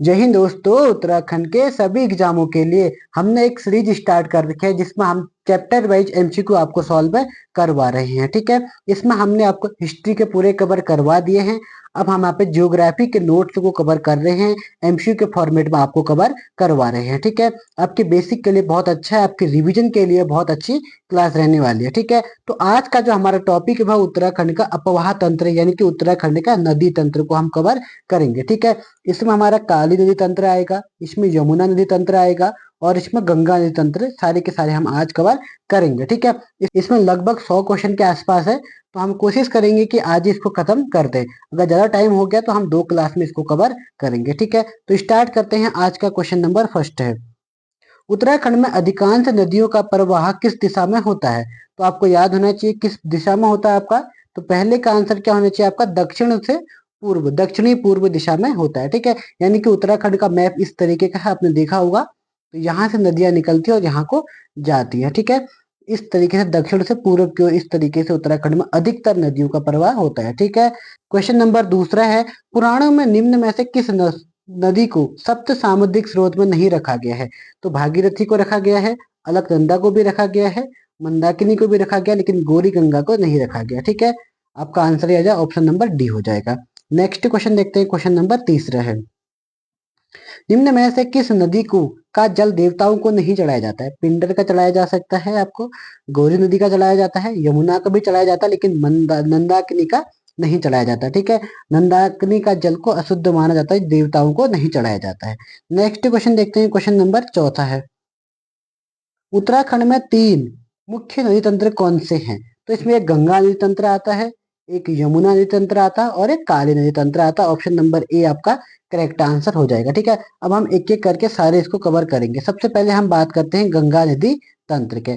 जय हिंद दोस्तों। उत्तराखंड के सभी एग्जामों के लिए हमने एक सीरीज स्टार्ट कर रखी है जिसमें हम चैप्टर वाइज एमसीक्यू आपको सॉल्व करवा रहे हैं। ठीक है, इसमें हमने आपको हिस्ट्री के पूरे कवर करवा दिए हैं। अब हम यहाँ पे ज्योग्राफी के नोट्स को कवर कर रहे हैं, एमसीक्यू के फॉर्मेट में आपको कवर करवा रहे हैं। ठीक है, आपके बेसिक के लिए बहुत अच्छा है, आपके रिविजन के लिए बहुत अच्छी क्लास रहने वाली है। ठीक है, तो आज का जो हमारा टॉपिक है वह उत्तराखंड का अपवाह तंत्र यानी कि उत्तराखंड का नदी तंत्र को हम कवर करेंगे। ठीक है, इसमें हमारा काली नदी तंत्र आएगा, इसमें यमुना नदी तंत्र आएगा और इसमें गंगा नदी तंत्र, सारे के सारे हम आज कवर करेंगे। ठीक है, इसमें लगभग 100 क्वेश्चन के आसपास है, तो हम कोशिश करेंगे कि आज इसको खत्म कर दें। अगर ज्यादा टाइम हो गया तो हम 2 क्लास में इसको कवर करेंगे। ठीक है, तो स्टार्ट करते हैं। आज का क्वेश्चन नंबर फर्स्ट है, उत्तराखंड में अधिकांश नदियों का प्रवाह किस दिशा में होता है? तो आपको याद होना चाहिए किस दिशा में होता है आपका। तो पहले का आंसर क्या होना चाहिए आपका? दक्षिण से पूर्व, दक्षिणी पूर्व दिशा में होता है। ठीक है, यानी कि उत्तराखंड का मैप इस तरीके का है, आपने देखा होगा। तो यहाँ से नदियां निकलती है और यहाँ को जाती है। ठीक है, इस तरीके से दक्षिण से पूर्व की ओर इस तरीके से उत्तराखंड में अधिकतर नदियों का प्रवाह होता है। ठीक है, क्वेश्चन नंबर दूसरा है, पुराणों में निम्न में से किस नदी को सप्त सामुद्रिक स्रोत में नहीं रखा गया है? तो भागीरथी को रखा गया है, अलकनंदा को भी रखा गया है, मंदाकिनी को भी रखा गया, लेकिन गौरी गंगा को नहीं रखा गया। ठीक है, आपका आंसर आ जाए ऑप्शन नंबर डी हो जाएगा। नेक्स्ट क्वेश्चन देखते हैं, क्वेश्चन नंबर तीसरा है, निम्न में से किस नदी को का जल देवताओं को नहीं चढ़ाया जाता है? पिंडर का चढ़ाया जा सकता है आपको, गौरी नदी का चढ़ाया जाता है, यमुना का भी चढ़ाया जाता है, लेकिन नंदाकिनी का नहीं चढ़ाया जाता। ठीक है, नंदाकिनी का जल को अशुद्ध माना जाता है, देवताओं को नहीं चढ़ाया जाता है। नेक्स्ट क्वेश्चन देखते हैं, क्वेश्चन नंबर चौथा है, उत्तराखंड में 3 मुख्य नदी तंत्र कौन से हैं? तो इसमें एक गंगा नदी तंत्र आता है, एक यमुना नदी तंत्र आता है और एक काली नदी तंत्र आता है। ऑप्शन नंबर ए आपका करेक्ट आंसर हो जाएगा। ठीक है, अब हम एक एक करके सारे इसको कवर करेंगे। सबसे पहले हम बात करते हैं गंगा नदी तंत्र के।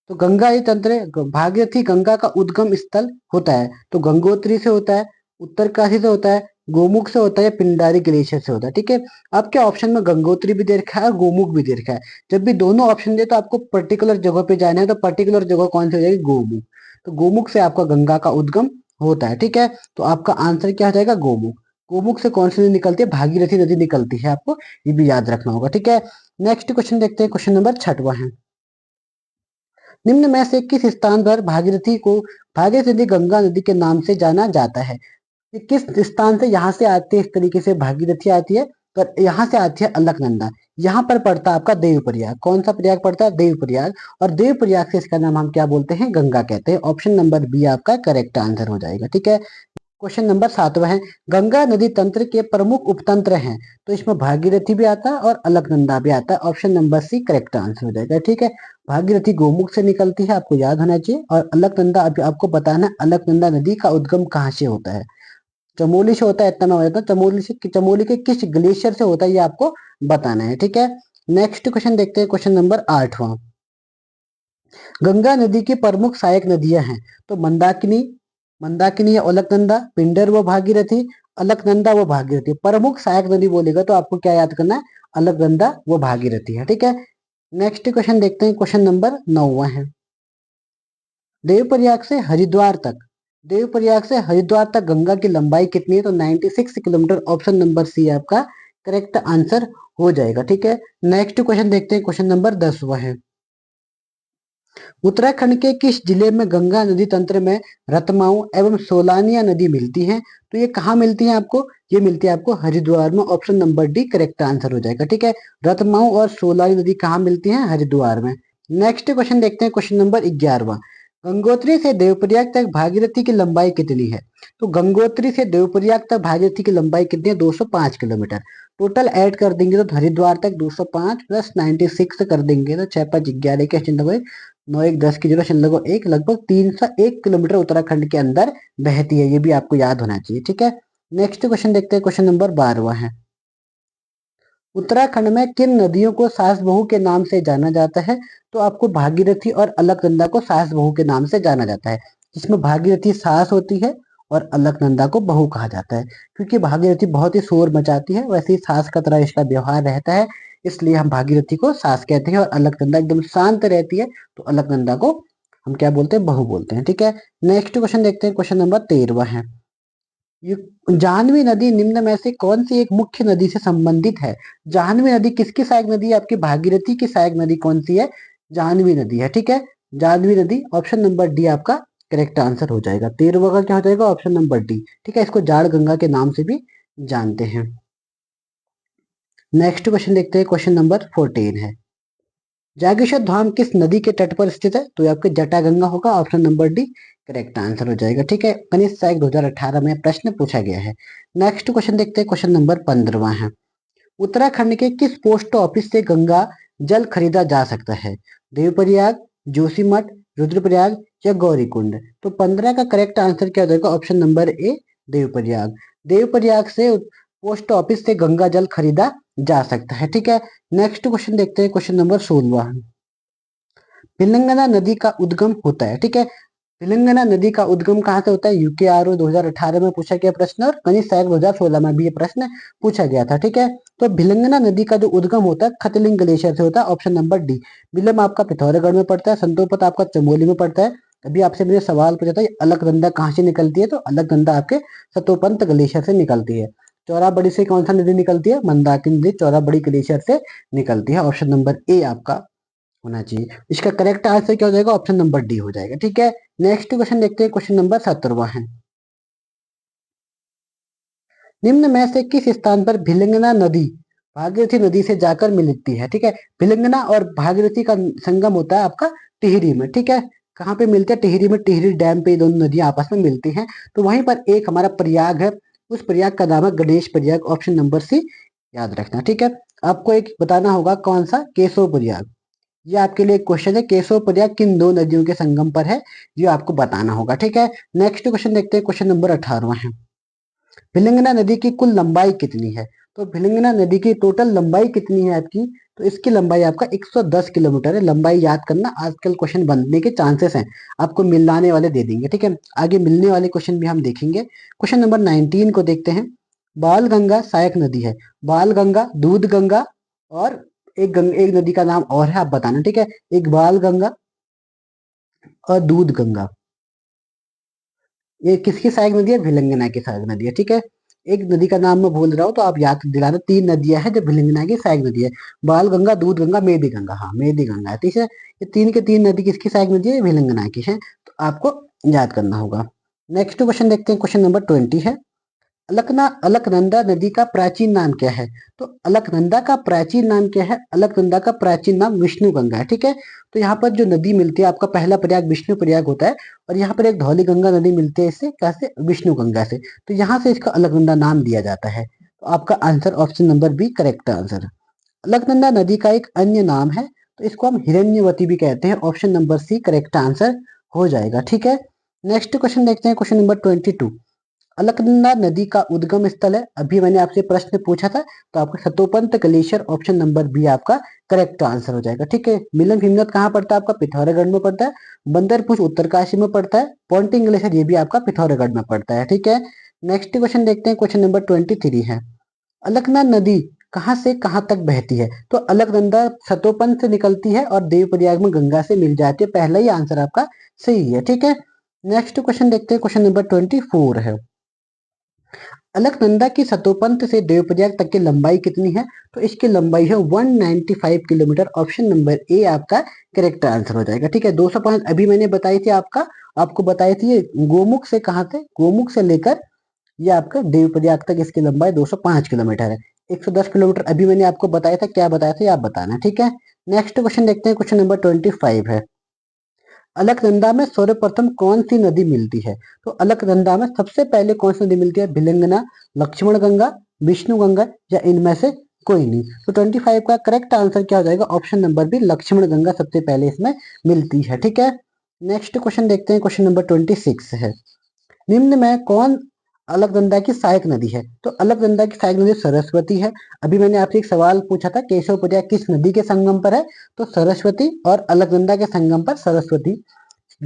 तो गंगा नदी तंत्र भागीरथी गंगा का उद्गम स्थल होता है, तो गंगोत्री से होता है, उत्तरकाशी से होता है, गोमुख से होता है, या पिंडारी ग्लेशियर से होता है। ठीक है, आपके ऑप्शन में गंगोत्री भी दे रखा है और गोमुख भी दे रखा है। जब भी दोनों ऑप्शन दे तो आपको पर्टिकुलर जगह पे जाना है, तो पर्टिकुलर जगह कौन सी हो जाएगी? गोमुख। तो गोमुख से आपका गंगा का उद्गम होता है। ठीक है, तो आपका आंसर क्या हो जाएगा? गोमुख। गोमुख से कौन सी नदी निकलती है? भागीरथी नदी निकलती है, आपको ये भी याद रखना होगा। ठीक है, नेक्स्ट क्वेश्चन देखते हैं, क्वेश्चन नंबर 6वां है, निम्न में से किस स्थान पर भागीरथी को भागीरथी नदी गंगा नदी के नाम से जाना जाता है? ये किस स्थान से यहाँ से आती है? इस तरीके से भागीरथी आती है, पर यहाँ से आती है अलकनंदा। यहाँ पर पड़ता है आपका देवप्रयाग। कौन सा प्रयाग पड़ता है? देवप्रयाग। और देवप्रयाग से इसका नाम हम क्या बोलते हैं? गंगा कहते हैं। ऑप्शन नंबर बी आपका करेक्ट आंसर हो जाएगा। ठीक है, क्वेश्चन नंबर 7वां है, गंगा नदी तंत्र के प्रमुख उपतंत्र हैं। तो इसमें भागीरथी भी आता है और अलकनंदा भी आता है। Option number C correct answer हो जाएगा। ठीक है, भागीरथी गोमुख से निकलती है, आपको याद होना चाहिए। और अलकनंदा अभी आपको बताना है, अलकनंदा नदी का उद्गम कहाँ से होता है? चमोली से होता है, इतना मैं बताता हूँ। चमोली के किस ग्लेशियर से होता है ये आपको बताना है। ठीक है, नेक्स्ट क्वेश्चन देखते हैं, क्वेश्चन नंबर 8वां, गंगा नदी की प्रमुख सहायक नदियां हैं। तो मंदाकिनी, मंदाकिनी या अलकनंदा, पिंडर व भागीरथी, अलकनंदा व भागीरथी। प्रमुख सहायक नदी बोलेगा तो आपको क्या याद करना है? अलकनंदा व भागीरथी है। ठीक है, नेक्स्ट क्वेश्चन देखते हैं, क्वेश्चन नंबर 9वां है, देवप्रयाग से हरिद्वार तक, देवप्रयाग से हरिद्वार तक गंगा की लंबाई कितनी है? तो 96 किलोमीटर। ऑप्शन नंबर सी आपका करेक्ट आंसर हो जाएगा। ठीक है, नेक्स्ट क्वेश्चन देखते हैं, क्वेश्चन नंबर 10वां है, उत्तराखंड के किस जिले में गंगा नदी तंत्र में रतमाऊ एवं सोलानिया नदी मिलती है? तो ये कहाँ मिलती है आपको? ये मिलती है आपको हरिद्वार में। Option number D correct answer हो जाएगा। ठीक है, रतमाऊ और सोलानी नदी कहाँ मिलती है? हरिद्वार में। नेक्स्ट क्वेश्चन देखते हैं, क्वेश्चन नंबर 11वां, गंगोत्री से देवप्रयाग तक भागीरथी की लंबाई कितनी है? तो गंगोत्री से देवप्रयाग तक भागीरथी की लंबाई कितनी है? 205 किलोमीटर। टोटल ऐड कर देंगे तो हरिद्वार तक 205 प्लस 96 कर देंगे तो 6 5 11 के 9 1 10 की जगह लगभग 301 किलोमीटर उत्तराखंड के अंदर बहती है। ये भी आपको याद होना चाहिए। ठीक है, नेक्स्ट क्वेश्चन देखते हैं, क्वेश्चन नंबर 12वां है, उत्तराखंड में किन नदियों को सास बहू के नाम से जाना जाता है? तो आपको भागीरथी और अलकनंदा को सास बहू के नाम से जाना जाता है, जिसमें भागीरथी सास होती है और अलकनंदा को बहू कहा जाता है। क्योंकि भागीरथी बहुत ही शोर मचाती है, वैसे ही सास का तरह इसका व्यवहार रहता है, इसलिए हम भागीरथी को सास कहते हैं। और अलकनंदा एकदम शांत रहती है, तो अलकनंदा को हम क्या बोलते हैं? बहू बोलते हैं। ठीक है, नेक्स्ट क्वेश्चन देखते हैं, क्वेश्चन नंबर 13वां है, जाह्नवी नदी निम्न में से कौन सी एक मुख्य नदी से संबंधित है? जाह्नवी नदी किसकी सहायक नदी है? आपकी भागीरथी की सहायक नदी कौन सी है? जाह्नवी नदी है, ठीक है। जाह्नवी नदी, ऑप्शन नंबर डी आपका करेक्ट आंसर हो जाएगा। 13वां का क्या हो जाएगा? ऑप्शन नंबर डी, ठीक है। इसको जाड़ गंगा के नाम से भी जानते हैं। नेक्स्ट क्वेश्चन देखते हैं, क्वेश्चन नंबर 14 है, जागेश्वर धाम किस नदी के तट पर स्थित है? तो ये आपके जटागंगा होगा, option number D correct answer हो जाएगा, ठीक है। कनिष्ठ सहायक 2018 में प्रश्न पूछा गया है। नेक्स्ट क्वेश्चन देखते हैं, क्वेश्चन नंबर 15 है, उत्तराखंड के किस पोस्ट ऑफिस से गंगा जल खरीदा जा सकता है? देवप्रयाग, जोशीमठ, रुद्रप्रयाग या गौरीकुंड? तो 15 का करेक्ट आंसर क्या हो जाएगा? ऑप्शन नंबर ए देवप्रयाग। देवप्रयाग से पोस्ट ऑफिस से गंगा जल खरीदा जा सकता है, ठीक है। नेक्स्ट क्वेश्चन देखते हैं, क्वेश्चन नंबर 16, पिलंगना नदी का उद्गम होता है, ठीक है। पिलंगना नदी का उद्गम कहाँ से होता है? यूकेआरओ 2018 में पूछा गया प्रश्न, और कनिष्ठ सहायक 2016 में भी ये प्रश्न पूछा गया था, ठीक है। तो भिलंगना नदी का जो उद्गम होता है खतलिंग ग्लेशियर से होता है, ऑप्शन नंबर डी। बिलम आपका पिथौरागढ़ में पड़ता है, संतोपत आपका चमोली में पड़ता है। अभी आपसे मैंने सवाल पूछा था अलकनंदा कहाँ से निकलती है? तो अलकनंदा आपके सतोपंत ग्लेशियर से निकलती है। चौराबड़ी से कौन सा नदी निकलती है? मंदाकिनी नदी चौराबड़ी ग्लेशियर से निकलती है, ऑप्शन नंबर ए आपका होना चाहिए। इसका करेक्ट आंसर क्या हो जाएगा? ऑप्शन नंबर डी हो जाएगा, ठीक है। नेक्स्ट क्वेश्चन देखते हैं, क्वेश्चन नंबर 17 है, निम्न में से किस स्थान पर भिलंगना नदी भागीरथी नदी से जाकर मिलती है? ठीक है, भिलंगना और भागीरथी का संगम होता है आपका टिहरी में, ठीक है। कहाँ पे मिलते हैं? टिहरी में, टिहरी डैम पे ये दोनों नदियां आपस में मिलती हैं। तो वहीं पर एक हमारा प्रयाग है, उस प्रयाग का नाम है Ganesh Prayag, option number C याद रखना, ठीक है। आपको एक बताना होगा कौन सा? केशव प्रयाग। ये आपके लिए क्वेश्चन है, केशव प्रयाग किन दो नदियों के संगम पर है, ये आपको बताना होगा, ठीक है। नेक्स्ट क्वेश्चन देखते हैं, क्वेश्चन नंबर 18 है, भिलंगना नदी की कुल लंबाई कितनी है? तो भिलंगना नदी की टोटल लंबाई कितनी है आपकी? तो इसकी लंबाई आपका 110 किलोमीटर है। लंबाई याद करना, आजकल क्वेश्चन बनने के चांसेस हैं, आपको मिलाने वाले दे देंगे, ठीक है। आगे मिलने वाले क्वेश्चन भी हम देखेंगे। क्वेश्चन नंबर 19 को देखते हैं, बाल गंगा सहायक नदी है, बाल गंगा, दूध गंगा और एक नदी का नाम और है, आप बताना, ठीक है। एक बाल गंगा और दूध गंगा, ये किसकी सहायक नदी है? भिलंगना की सहायक नदी है, ठीक है। एक नदी का नाम मैं भूल रहा हूँ तो आप याद दिलाना, 3 नदियां हैं जो भिलंगना की सहायक नदी है, बाल गंगा, दूध गंगा, मेदी गंगा, हाँ मेदी गंगा है, ठीक है। ये 3 के 3 नदी किसकी सहायक नदी है? भिलंगना की है, तो आपको याद करना होगा। नेक्स्ट क्वेश्चन देखते हैं, क्वेश्चन नंबर 20 है, अलकनंदा नदी का प्राचीन नाम क्या है? तो अलकनंदा का प्राचीन नाम क्या है? अलकनंदा का प्राचीन नाम विष्णु गंगा है, ठीक है। तो यहाँ पर जो नदी मिलती है, आपका पहला प्रयाग विष्णु प्रयाग होता है, और यहाँ पर एक धौली गंगा नदी मिलती है, इससे कैसे? विष्णु गंगा से, तो यहाँ से इसका अलकनंदा नाम दिया जाता है। तो आपका answer option number B correct answer. Alaknanda नदी का एक अन्य नाम है, तो इसको हम हिरण्यवती भी कहते हैं, option number C correct answer हो जाएगा, ठीक है। नेक्स्ट क्वेश्चन देखते हैं, क्वेश्चन नंबर 22, अलकनंदा नदी का उद्गम स्थल है, अभी मैंने आपसे प्रश्न पूछा था, तो आपका Satopanth glacier, option number B आपका करेक्ट आंसर हो जाएगा, ठीक है। मिलन हिमनद कहाँ पड़ता है? आपका पिथौरागढ़ में पड़ता है। बंदरपुर उत्तरकाशी में पड़ता है। पॉन्टिंग ग्लेशियर ये भी आपका पिथौरागढ़ में पड़ता है, ठीक है। नेक्स्ट क्वेश्चन देखते हैं, क्वेश्चन नंबर 23 है, अलकनंदा नदी कहाँ से कहाँ तक बहती है? तो अलकनंदा सतोपंत से निकलती है और देवप्रयाग में गंगा से मिल जाती है, पहला ही आंसर आपका सही है, ठीक है। नेक्स्ट क्वेश्चन देखते हैं, क्वेश्चन नंबर 24 है, अलकनंदा की सतोपंत से देवप्रयाग तक की लंबाई कितनी है? तो इसकी लंबाई है 195 किलोमीटर, ऑप्शन नंबर ए आपका करेक्ट आंसर हो जाएगा, ठीक है। 205 अभी मैंने बताई थी आपको बताई थी, ये गोमुख से कहाँ थे? गोमुख से लेकर ये आपका देवप्रयाग तक इसकी लंबाई 205 किलोमीटर है। 110 किलोमीटर अभी मैंने आपको बताया था, क्या बताया था ये आप बताना, ठीक है। नेक्स्ट क्वेश्चन देखते हैं, क्वेश्चन नंबर 25 है, अलकनंदा में सर्वप्रथम कौन सी नदी मिलती है? तो अलकनंदा में सबसे पहले कौन सी नदी मिलती है? भिलंगना, लक्ष्मण गंगा, विष्णु गंगा या इनमें से कोई नहीं? तो 25 का करेक्ट आंसर क्या हो जाएगा? Option number B Lakshman Ganga सबसे पहले इसमें मिलती है, ठीक है। नेक्स्ट क्वेश्चन देखते हैं, क्वेश्चन नंबर 26 है, निम्न में कौन अलकनंदा की सहायक नदी है? तो अलकनंदा की सहायक नदी सरस्वती है। अभी मैंने आपसे एक सवाल पूछा था, केशव प्रयाग किस नदी के संगम पर है? तो सरस्वती, और अलकनंदा के संगम पर सरस्वती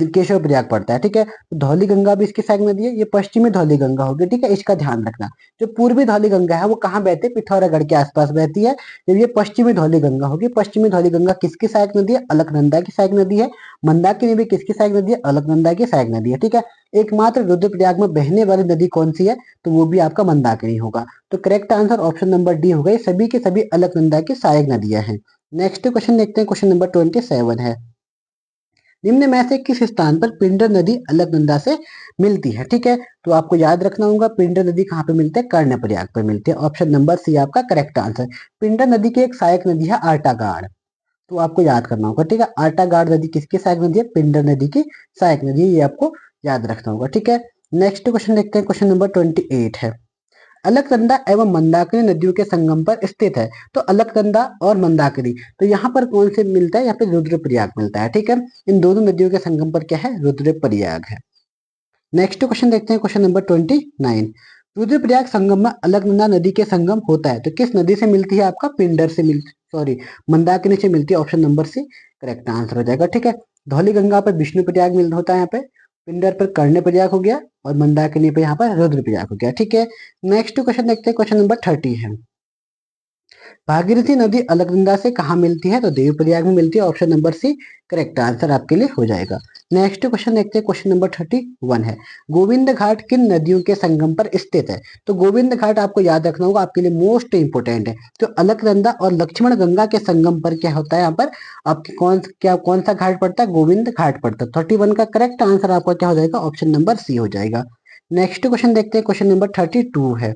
केशव प्रयाग पड़ता है। ठीक है, तो धौली गंगा भी इसकी सहायक नदी है, ये पश्चिमी धौली गंगा होगी। ठीक है, इसका ध्यान रखना। जो पूर्वी धौली गंगा है वो कहाँ बहती है, पिथौरागढ़ के आसपास बहती है। जब ये पश्चिमी धौली गंगा होगी, पश्चिमी धौली गंगा किसकी सहायक नदी है, अलकनंदा की सहायक नदी है। मंदाकिनी भी किसकी सहायक नदी है, अलकनंदा की सहायक नदी है। ठीक है, एकमात्र रुद्रप्रयाग में बहने वाली नदी कौन सी है, तो वो भी आपका मंदाकिनी होगा। तो correct answer option number D होगा, ये सभी के सभी अलकनंदा की सहायक नदियां हैं। नेक्स्ट क्वेश्चन देखते हैं, क्वेश्चन नंबर 27 है, निम्न में से किस स्थान पर पिंडर नदी अलकनंदा से मिलती है। ठीक है, तो आपको याद रखना होगा पिंडर नदी कहाँ पे मिलती है, कर्णप्रयाग पर मिलती है। ऑप्शन नंबर सी आपका करेक्ट आंसर। पिंडर नदी की एक सहायक नदी है आटागाड़, तो आपको याद करना होगा। ठीक है, आटागाड़ नदी किसकी सहायक नदी है, पिंडर नदी की सहायक नदी है, ये आपको याद रखना होगा। ठीक है, नेक्स्ट क्वेश्चन देखते हैं, क्वेश्चन नंबर 28 है, अलकनंदा एवं मंदाकिनी नदियों के संगम पर स्थित है। तो अलकनंदा और मंदाकिनी, तो यहाँ पर कौन से मिलता है, यहाँ पे रुद्रप्रयाग मिलता है। ठीक है, इन दोनों नदियों के संगम पर क्या है, रुद्रप्रयाग है। नेक्स्ट क्वेश्चन देखते हैं, क्वेश्चन नंबर 29, रुद्रप्रयाग संगम में अलकनंदा नदी के संगम होता है, तो किस नदी से मिलती है, आपका पिंडर से मिलती, सॉरी मंदाकिनी से मिलती है। Option number C correct answer हो जाएगा। ठीक है, धौली गंगा पर विष्णु प्रयाग मिल होता है, यहाँ पे पिंडर पर कर्ण प्रयाग हो गया, और मंदाकिनी पे यहाँ पर रुद्रप्रयाग हो गया। ठीक है, नेक्स्ट क्वेश्चन देखते हैं, क्वेश्चन नंबर 30 है, भागीरथी नदी अलकनंदा से कहाँ मिलती है, तो देवप्रयाग में मिलती है। Option number C correct answer आपके लिए हो जाएगा। नेक्स्ट क्वेश्चन देखते हैं, क्वेश्चन नंबर 31 है, गोविंद घाट किन नदियों के संगम पर स्थित है। तो गोविंद घाट आपको याद रखना होगा, आपके लिए मोस्ट इंपोर्टेंट है। तो अलकनंदा और लक्ष्मण गंगा के संगम पर क्या होता है, यहाँ पर आपके कौन सा घाट पड़ता है, गोविंद घाट पड़ता है। 31 का करेक्ट आंसर आपका क्या हो जाएगा, ऑप्शन नंबर सी हो जाएगा। नेक्स्ट क्वेश्चन देखते हैं, क्वेश्चन नंबर 32 है,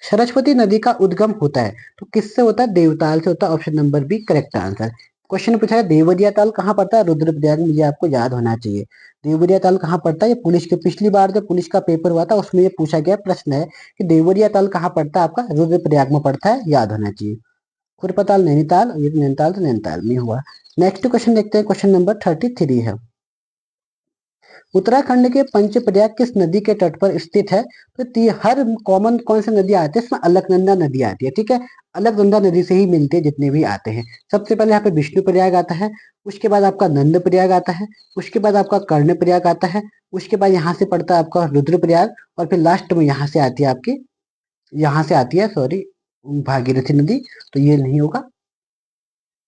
सरस्वती नदी का उद्गम होता है, तो किससे होता है, देवताल से होता है। Option number B correct answer. Question पूछा है देवरिया ताल कहाँ पड़ता है, रुद्रप्रयाग में, ये आपको याद होना चाहिए। देवरिया ताल कहाँ पड़ता है, ये पुलिस के पिछली बार जब पुलिस का पेपर हुआ था उसमें ये पूछा गया प्रश्न है कि देवरिया ताल कहाँ पड़ता है, आपका रुद्रप्रयाग में पड़ता है, याद होना चाहिए। खुरपताल नैनीताल, ये नैनीताल तो नैनीताल में हुआ। नेक्स्ट क्वेश्चन देखते हैं, क्वेश्चन नंबर 33 है, उत्तराखंड के पंचप्रयाग किस नदी के तट पर स्थित है। तो हर कॉमन कौन सी नदी आती है, इसमें अलकनंदा नदी आती है। ठीक है, अलकनंदा नदी से ही मिलते हैं जितने भी आते हैं। सबसे पहले यहाँ पे विष्णु प्रयाग आता है, उसके बाद आपका नंद प्रयाग आता है, उसके बाद आपका कर्ण प्रयाग आता है, उसके बाद यहाँ से पड़ता है आपका रुद्र प्रयाग, और फिर लास्ट में यहाँ से आती है आपकी, यहाँ से आती है सॉरी भागीरथी नदी, तो ये नहीं होगा।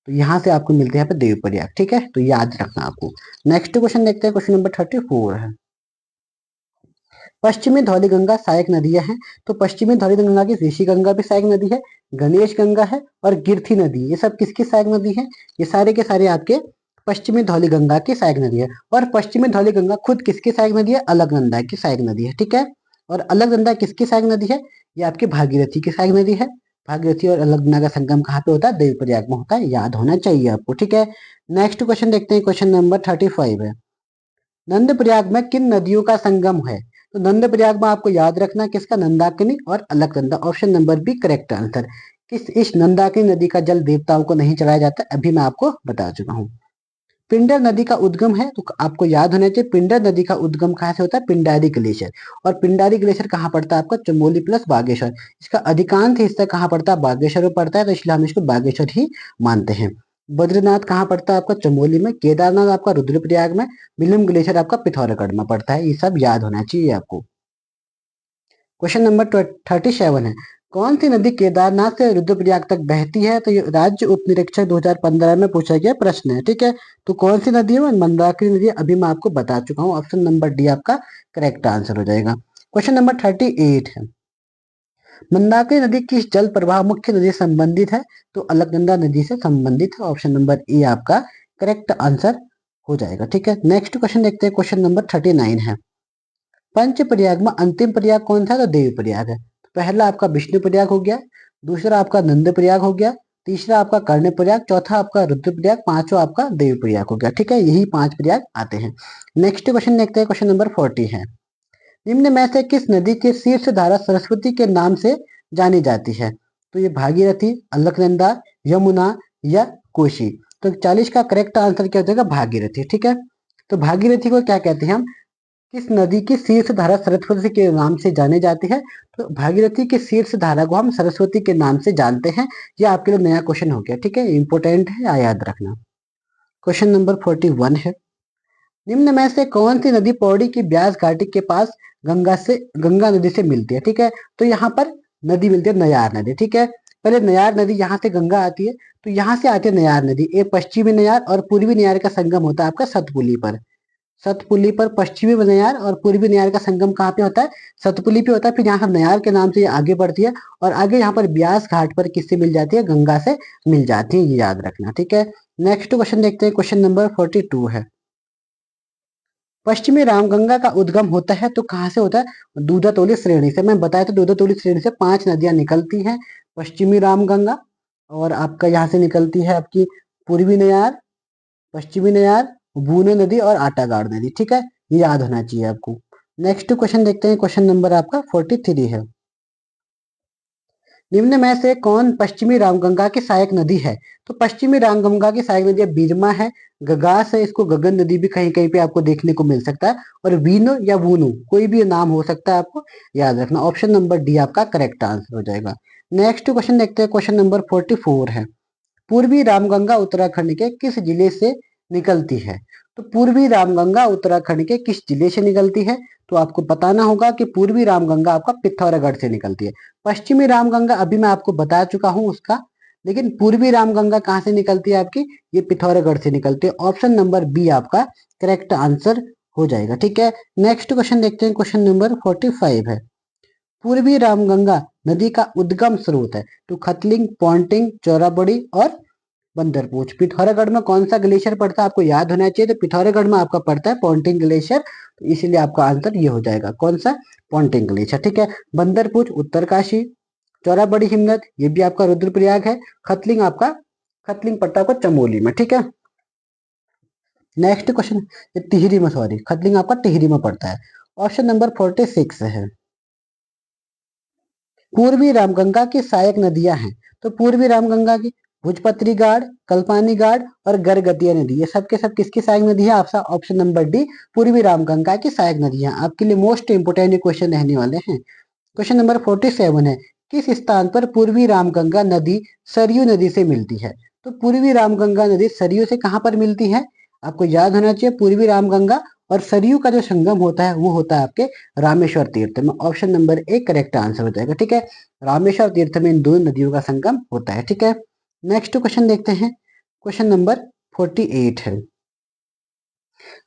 तो यहाँ से आपको मिलते हैं यहाँ पे देव प्रयाग। ठीक है, तो याद रखना आपको। नेक्स्ट क्वेश्चन देखते हैं, क्वेश्चन नंबर 34 है, पश्चिमी धौली गंगा सहायक नदियां हैं। तो पश्चिमी धौली गंगा की ऋषि गंगा भी सहायक नदी है, गणेश गंगा है, और गिरथी नदी, ये सब किसकी सहायक नदी है, ये सारे के सारे आपके पश्चिमी धौली गंगा की सहायक नदी है। और पश्चिमी धौली गंगा खुद किसकी सहायक नदी है, अलकनंदा की सहायक नदी है। ठीक है, और अलकनंदा किसकी सहायक नदी है, ये आपकी भागीरथी की सहायक नदी है। भागीरथी और अलकनंदा का संगम कहाँ पे होता है, देवप्रयाग में होता है, याद होना चाहिए आपको। ठीक है, नेक्स्ट क्वेश्चन देखते हैं, क्वेश्चन नंबर 35 है, नंद प्रयाग में किन नदियों का संगम है। तो नंद प्रयाग में आपको याद रखना किसका, नंदाकिनी और Alaknanda. Option number B correct answer. इस नंदाकिनी नदी का जल देवताओं को नहीं चढ़ाया जाता, अभी मैं आपको बता चुका हूँ। पिंडर नदी का उद्गम है, तो आपको याद होना चाहिए पिंडर नदी का उद्गम कहाँ से होता है, पिंडारी ग्लेशियर। और पिंडारी ग्लेशियर कहाँ पड़ता है, आपका चमोली प्लस बागेश्वर। इसका अधिकांश हिस्सा कहाँ पड़ता है, बागेश्वर में पड़ता है, तो इसलिए हम इसको बागेश्वर ही मानते हैं। बद्रीनाथ कहाँ पड़ता है, आपका चमोली में। केदारनाथ आपका रुद्रप्रयाग में। मिलम ग्लेशियर आपका पिथौरागढ़ में पड़ता है। ये सब याद होना चाहिए आपको। क्वेश्चन नंबर 37 है, कौन सी नदी केदारनाथ से रुद्रप्रयाग तक बहती है। तो ये राज्य उप निरीक्षक 2015 में पूछा गया प्रश्न है। ठीक है, तो कौन सी नदी है, मंदाकिनी नदी, अभी मैं आपको बता चुका हूँ। ऑप्शन नंबर डी आपका करेक्ट आंसर हो जाएगा। क्वेश्चन नंबर 38 है, मंदाकिनी नदी किस जल प्रवाह मुख्य नदी से संबंधित है। तो अलकनंदा नदी से संबंधित है। ऑप्शन नंबर ए आपका करेक्ट आंसर हो जाएगा। ठीक है, नेक्स्ट क्वेश्चन देखते हैं, क्वेश्चन नंबर 39 है, पंच प्रयाग में अंतिम प्रयाग कौन था, तो देव प्रयाग है। पहला आपका विष्णु प्रयाग हो गया, दूसरा आपका नंद प्रयाग हो गया, तीसरा आपका कर्ण प्रयाग, चौथा आपका रुद्र प्रयाग, पांचवा आपका देव प्रयाग हो गया। ठीक है, यही 5 प्रयाग आते हैं। नेक्स्ट क्वेश्चन देखते हैं, क्वेश्चन नंबर 40 है, निम्न में से किस नदी के शीर्ष धारा सरस्वती के नाम से जानी जाती है। तो ये भागीरथी, अलकनंदा, यमुना या कोशी। तो 40 का करेक्ट आंसर क्या हो जाएगा, भागीरथी। ठीक है, तो भागीरथी को क्या कहते हैं हम, किस नदी की शीर्ष धारा सरस्वती के नाम से जाने जाती है। तो भागीरथी की शीर्ष धारा को हम सरस्वती के नाम से जानते हैं। यह आपके लिए नया क्वेश्चन हो गया। ठीक है, इंपोर्टेंट है, याद रखना। क्वेश्चन नंबर 41 है, निम्न में से कौन सी नदी पौड़ी की ब्यास घाटी के पास गंगा नदी से मिलती है? ठीक है, तो यहाँ पर नदी मिलती है नयार नदी। ठीक है, पहले नयार नदी यहाँ से गंगा आती है, तो यहाँ से आती है नयार नदी। एक पश्चिमी नयार और पूर्वी नयार का संगम होता है आपका सतपुली पर। सतपुली पर पश्चिमी नयार और पूर्वी नयार का संगम कहाँ पे होता है? सतपुली पे होता है। फिर यहाँ से नयार के नाम से ये आगे बढ़ती है और आगे यहाँ पर ब्यास घाट पर किससे मिल जाती है? गंगा से मिल जाती है, ये याद रखना। ठीक है, नेक्स्ट क्वेश्चन देखते हैं, क्वेश्चन नंबर 42 है। पश्चिमी रामगंगा का उद्गम होता है तो कहाँ से होता है? दूधातोली श्रेणी से। मैं बताया तो दूधातोली श्रेणी से 5 नदियां निकलती हैं। पश्चिमी रामगंगा, और आपका यहाँ से निकलती है आपकी पूर्वी नयार, पश्चिमी नयार, बूनो नदी और आटागाड़ नदी। ठीक है, ये याद होना चाहिए आपको। नेक्स्ट क्वेश्चन देखते हैं, क्वेश्चन नंबर आपका 43 है। निम्न में से कौन पश्चिमी रामगंगा की सहायक नदी है? तो पश्चिमी रामगंगा की सहायक नदी बीरमा है, गगास है, इसको गगन नदी भी कहीं कहीं पे आपको देखने को मिल सकता है, और वीनो या वूनो कोई भी नाम हो सकता है, आपको याद रखना। ऑप्शन नंबर डी आपका करेक्ट आंसर हो जाएगा। नेक्स्ट क्वेश्चन देखते हैं, क्वेश्चन नंबर 44 है। पूर्वी रामगंगा उत्तराखंड के किस जिले से निकलती है? तो पूर्वी रामगंगा उत्तराखंड के किस जिले से निकलती है? तो आपको बताना होगा कि पूर्वी रामगंगा आपका पिथौरागढ़ से निकलती है। पश्चिमी रामगंगा अभी मैं आपको बता चुका हूं उसका, लेकिन पूर्वी रामगंगा कहाँ से निकलती है आपकी? ये पिथौरागढ़ से निकलती है। ऑप्शन नंबर बी आपका करेक्ट आंसर हो जाएगा। ठीक है, नेक्स्ट क्वेश्चन देखते हैं, क्वेश्चन नंबर 45 है। पूर्वी रामगंगा नदी का उद्गम स्रोत है तो खतलिंग, पॉन्टिंग, चौराबड़ी और बंदरपूछ। पिथौरागढ़ में कौन सा ग्लेशियर पड़ता है आपको याद होना चाहिए, तो पिथौरागढ़ में आपका पड़ता है पॉन्टिंग ग्लेशियर, तो इसीलिए आपका आंसर ये हो जाएगा, कौन सा? Ponting glacier. ठीक है, बंदरपूछ उत्तरकाशी, चौराबड़ी हिमनद ये भी आपका रुद्रप्रयाग है, खतलिंग आपका खतलिंग पड़ता है आपका चमोली में। ठीक है, नेक्स्ट क्वेश्चन, ये टिहरी में, सॉरी खतलिंग आपका टिहरी में पड़ता है। ऑप्शन नंबर 46 है। पूर्वी रामगंगा की सहायक नदियां हैं, तो पूर्वी रामगंगा की भुजपत्री गाड़, कल्पानी गाड़ और गरगतिया नदी, ये सब के सब किसकी सहायक नदी है? आपका ऑप्शन नंबर डी पूर्वी रामगंगा की सहायक नदियां। आपके लिए मोस्ट इंपोर्टेंट क्वेश्चन रहने वाले हैं। क्वेश्चन नंबर 47 है। किस स्थान पर पूर्वी रामगंगा नदी सरयू नदी से मिलती है? तो पूर्वी रामगंगा नदी सरयू से कहाँ पर मिलती है? आपको याद होना चाहिए, पूर्वी रामगंगा और सरयू का जो संगम होता है वो होता है आपके रामेश्वर तीर्थ में। Option number A correct answer हो जाएगा। ठीक है, रामेश्वर तीर्थ में इन दोनों नदियों का संगम होता है। ठीक है, नेक्स्ट क्वेश्चन देखते हैं, क्वेश्चन नंबर 48 है।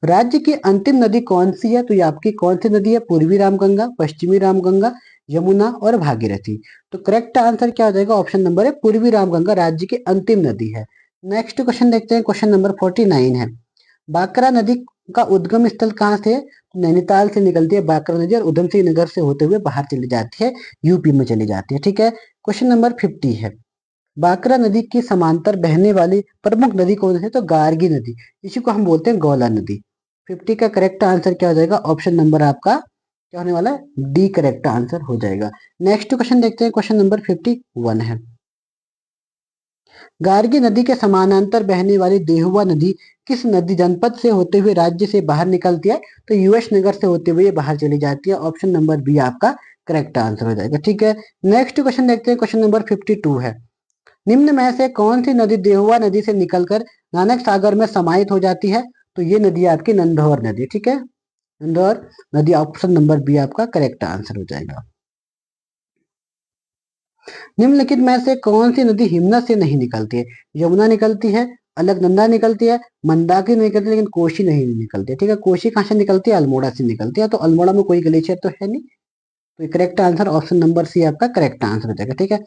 राज्य की अंतिम नदी कौन सी है? तो ये आपकी कौन सी नदी है? पूर्वी रामगंगा, पश्चिमी रामगंगा, यमुना और भागीरथी। तो करेक्ट आंसर क्या हो जाएगा? ऑप्शन नंबर है पूर्वी रामगंगा राज्य की अंतिम नदी है। नेक्स्ट क्वेश्चन देखते हैं, क्वेश्चन नंबर 49 है। बांकरा नदी का उद्गम स्थल कहाँ से है? तो नैनीताल से निकलती है बांकरा नदी और उधम सिंह नगर से होते हुए बाहर चली जाती है, यूपी में चली जाती है। ठीक है, क्वेश्चन नंबर 50 है। बांकरा नदी की समांतर बहने वाली प्रमुख नदी कौन सी है? तो गार्गी नदी, इसी को हम बोलते हैं गौला नदी। 50 का करेक्ट आंसर क्या हो जाएगा? ऑप्शन नंबर आपका क्या होने वाला है? डी करेक्ट आंसर हो जाएगा। नेक्स्ट क्वेश्चन देखते हैं, क्वेश्चन नंबर 51 है। गार्गी नदी के समानांतर बहने वाली देहुआ नदी किस नदी जनपद से होते हुए राज्य से बाहर निकलती है? तो यूएस नगर से होते हुए बाहर चली जाती है। ऑप्शन नंबर बी आपका करेक्ट आंसर हो जाएगा। ठीक है, नेक्स्ट क्वेश्चन देखते हैं, क्वेश्चन नंबर 52 है। निम्न में से कौन सी नदी देहुआ नदी से निकलकर नानक सागर में समाहित हो जाती है? तो ये नदी है आपकी नंदौर नदी। ठीक है, नंदौर नदी, ऑप्शन नंबर बी आपका करेक्ट आंसर हो जाएगा। निम्नलिखित में से कौन सी नदी हिमनद से नहीं निकलती है? यमुना निकलती है, अलकनंदा निकलती है, मंदाकिनी निकलती है, लेकिन कोशी नहीं निकलती है। ठीक है, कोशी कहाँ से निकलती है? अल्मोड़ा से निकलती है, तो अल्मोड़ा में कोई ग्लेशियर तो है नहीं, तो correct answer option number C आपका करेक्ट आंसर हो जाएगा। ठीक है,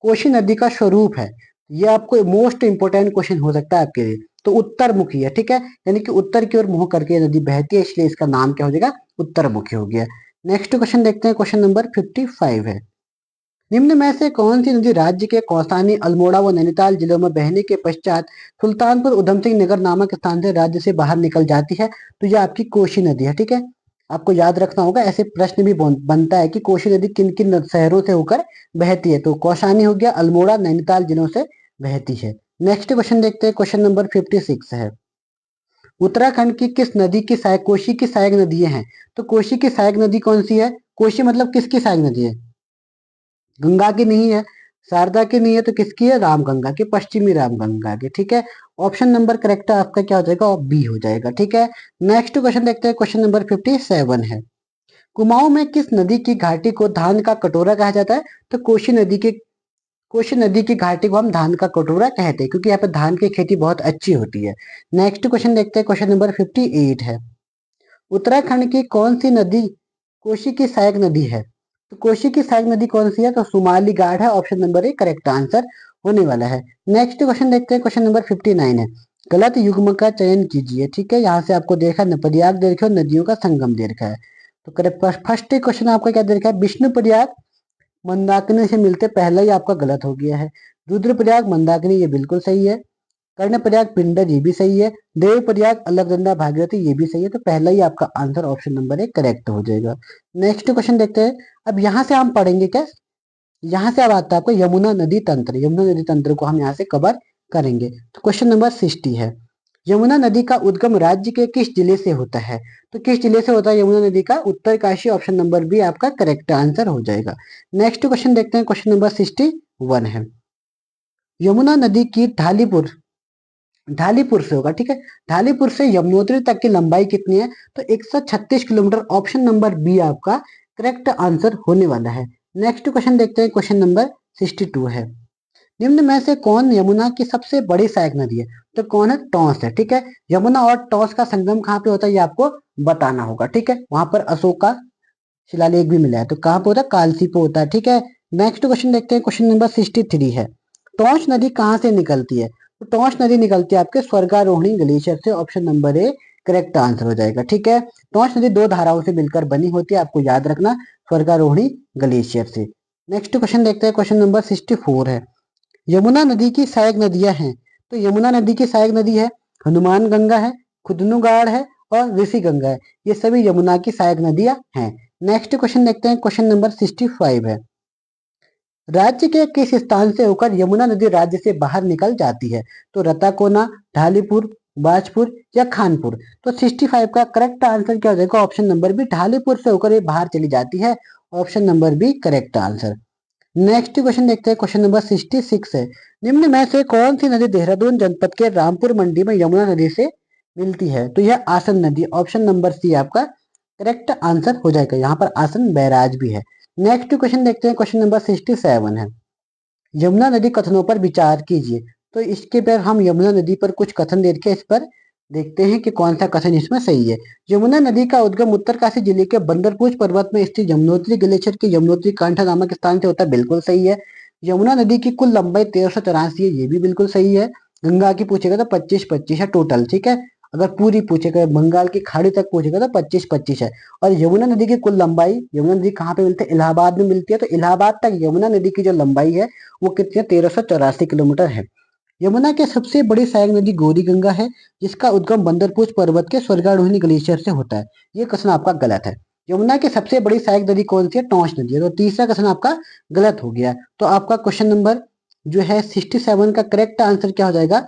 कोशी नदी का स्वरूप है, ये आपको मोस्ट इंपोर्टेंट क्वेश्चन हो सकता है आपके लिए। तो उत्तर मुखी है। ठीक है, यानी कि उत्तर की ओर मुंह करके नदी बहती है, इसलिए इसका नाम क्या हो जाएगा? उत्तर मुखी हो गया। नेक्स्ट क्वेश्चन देखते हैं, क्वेश्चन नंबर 55 है। निम्न में से कौन सी नदी राज्य के कौसानी, अल्मोड़ा व नैनीताल जिलों में बहने के पश्चात सुल्तानपुर उधम सिंह नगर नामक स्थान से राज्य से बाहर निकल जाती है? तो यह आपकी कोशी नदी है। ठीक है, आपको याद रखना होगा, ऐसे प्रश्न भी बनता है कि कोशी नदी किन किन शहरों से होकर बहती है? तो कौसानी हो गया, अल्मोड़ा, नैनीताल जिलों से बहती है। नेक्स्ट क्वेश्चन देखते हैं, क्वेश्चन नंबर 56 है। उत्तराखंड की किस नदी की सहायक, कोशी की सहायक नदियां हैं? तो कोशी की सहायक नदी कौन सी है? कोशी मतलब किसकी सहायक नदी है? गंगा की नहीं है, शारदा की नहीं है तो किसकी है? रामगंगा की, पश्चिमी रामगंगा की। ठीक है, ऑप्शन नंबर करेक्ट आपका क्या हो जाएगा? और बी हो जाएगा। ठीक है, नेक्स्ट क्वेश्चन देखते हैं, क्वेश्चन नंबर 57 है। कुमाऊं में किस नदी की घाटी को धान का कटोरा कहा जाता है? तो कोशी नदी की घाटी को हम धान का कटोरा कहते हैं, क्योंकि यहाँ पे धान की खेती बहुत अच्छी होती है। नेक्स्ट क्वेश्चन देखते हैं, क्वेश्चन नंबर 58 है। उत्तराखंड की कौन सी नदी कोशी की सहायक नदी है? तो कोशी की सहायक नदी कौन सी है? तो सुमाली घाट है, option number A correct answer होने वाला है। नेक्स्ट क्वेश्चन देखते हैं, क्वेश्चन नंबर 59 है। गलत युग्म का चयन कीजिए। ठीक है, यहाँ से आपको देखा प्रयाग दे रखा है और नदियों का संगम दे रखा है। तो करेक्ट फर्स्ट क्वेश्चन आपका क्या दे रखा है? विष्णु प्रयाग मंदाकिनी से मिलते, पहला ही आपका गलत हो गया है। रुद्रप्रयाग मंदाकिनी ये बिल्कुल सही है। कर्णप्रयाग पिंडर ये भी सही है। देवप्रयाग अलकनंदा भागीरथी ये भी सही है। तो पहला ही आपका आंसर ऑप्शन नंबर एक करेक्ट हो जाएगा। नेक्स्ट क्वेश्चन देखते हैं। अब यहाँ से हम पढ़ेंगे क्या? यहाँ से अब आता है आपको यमुना नदी तंत्र। यमुना नदी तंत्र को हम यहाँ से कवर करेंगे। तो क्वेश्चन नंबर 60 है। यमुना नदी का उद्गम राज्य के किस जिले से होता है? तो किस जिले से होता है यमुना नदी का? उत्तरकाशी, ऑप्शन नंबर बी आपका करेक्ट आंसर हो जाएगा। नेक्स्ट क्वेश्चन देखते हैं, क्वेश्चन नंबर 61 है। यमुना नदी की ढालीपुर से होगा। ठीक है, ढालीपुर से यमुनोत्री तक की लंबाई कितनी है? तो 136 किलोमीटर, ऑप्शन नंबर बी आपका करेक्ट आंसर होने वाला है। नेक्स्ट क्वेश्चन देखते हैं, क्वेश्चन नंबर 62 है। निम्न में से कौन यमुना की सबसे बड़ी सहायक नदी है? तो कौन है? टॉस है। ठीक है, यमुना और टॉस का संगम कहाँ पे होता है ये आपको बताना होगा। ठीक है, वहां पर अशोक का शिलालेख भी मिला है। तो कहाँ पे होता है? कालसी पे होता है। ठीक है, नेक्स्ट क्वेश्चन देखते हैं, क्वेश्चन नंबर 63 है। टॉस नदी कहाँ से निकलती है? तो टॉस नदी निकलती है आपके स्वर्गारोहिणी ग्लेशियर से, option number A correct answer हो जाएगा। ठीक है, टॉस नदी दो धाराओं से मिलकर बनी होती है, आपको याद रखना, स्वर्गारोहिणी ग्लेशियर से। नेक्स्ट क्वेश्चन देखते हैं, क्वेश्चन नंबर 64 है। यमुना नदी की सहायक नदियां हैं। तो यमुना नदी की सहायक नदी है हनुमान गंगा है, खुदनुगाड़ है और ऋषि गंगा है। ये सभी यमुना की सहायक नदियां हैं। नेक्स्ट क्वेश्चन देखते हैं, क्वेश्चन नंबर 65 है। राज्य के किस स्थान से होकर यमुना नदी राज्य से बाहर निकल जाती है? तो रताकोना, ढालीपुर, बाजपुर या खानपुर? तो 65 का करेक्ट आंसर क्या हो जाएगा? ऑप्शन नंबर बी, ढालीपुर से होकर ये बाहर चली जाती है, option number B correct answer. Next question देखते हैं, क्वेश्चन नंबर 66 है। निम्न में से कौन सी नदी देहरादून जनपद के रामपुर मंडी में यमुना नदी से मिलती है? तो यह आसन नदी, ऑप्शन नंबर सी आपका करेक्ट आंसर हो जाएगा। यहाँ पर आसन बैराज भी है। नेक्स्ट क्वेश्चन देखते हैं, क्वेश्चन नंबर 67 है। यमुना नदी कथनों पर विचार कीजिए। तो इसके पर हम यमुना नदी पर कुछ कथन देख के इस पर देखते हैं कि कौन सा कथन इसमें सही है। यमुना नदी का उद्गम उत्तरकाशी जिले के बंदरपूछ पर्वत में स्थित यमुनोत्री ग्लेशियर के यमुनोत्री कंठ नामक स्थान से होता है, बिल्कुल सही है। यमुना नदी की कुल लंबाई 1384 है, ये भी बिल्कुल सही है। गंगा की पूछेगा तो 25-25 है टोटल। ठीक है, अगर पूरी पूछेगा बंगाल की खाड़ी तक पूछेगा तो 25-25 है। और यमुना नदी की कुल लंबाई, यमुना नदी कहाँ पे मिलती है? इलाहाबाद में मिलती है। तो इलाहाबाद तक यमुना नदी की जो लंबाई है वो कितनी है? 1384 किलोमीटर है। यमुना के सबसे बड़ी सहायक नदी गौरी गंगा है, जिसका उद्गम बंदरपूछ पर्वत के स्वर्गारोहिणी ग्लेशियर से होता है। ये क्वेश्चन आपका गलत है। यमुना की सबसे बड़ी सहायक नदी कौन सी है? टॉस नदी है। तो तीसरा क्वेश्चन आपका गलत हो गया। तो आपका क्वेश्चन नंबर जो है 67 का करेक्ट आंसर क्या हो जाएगा?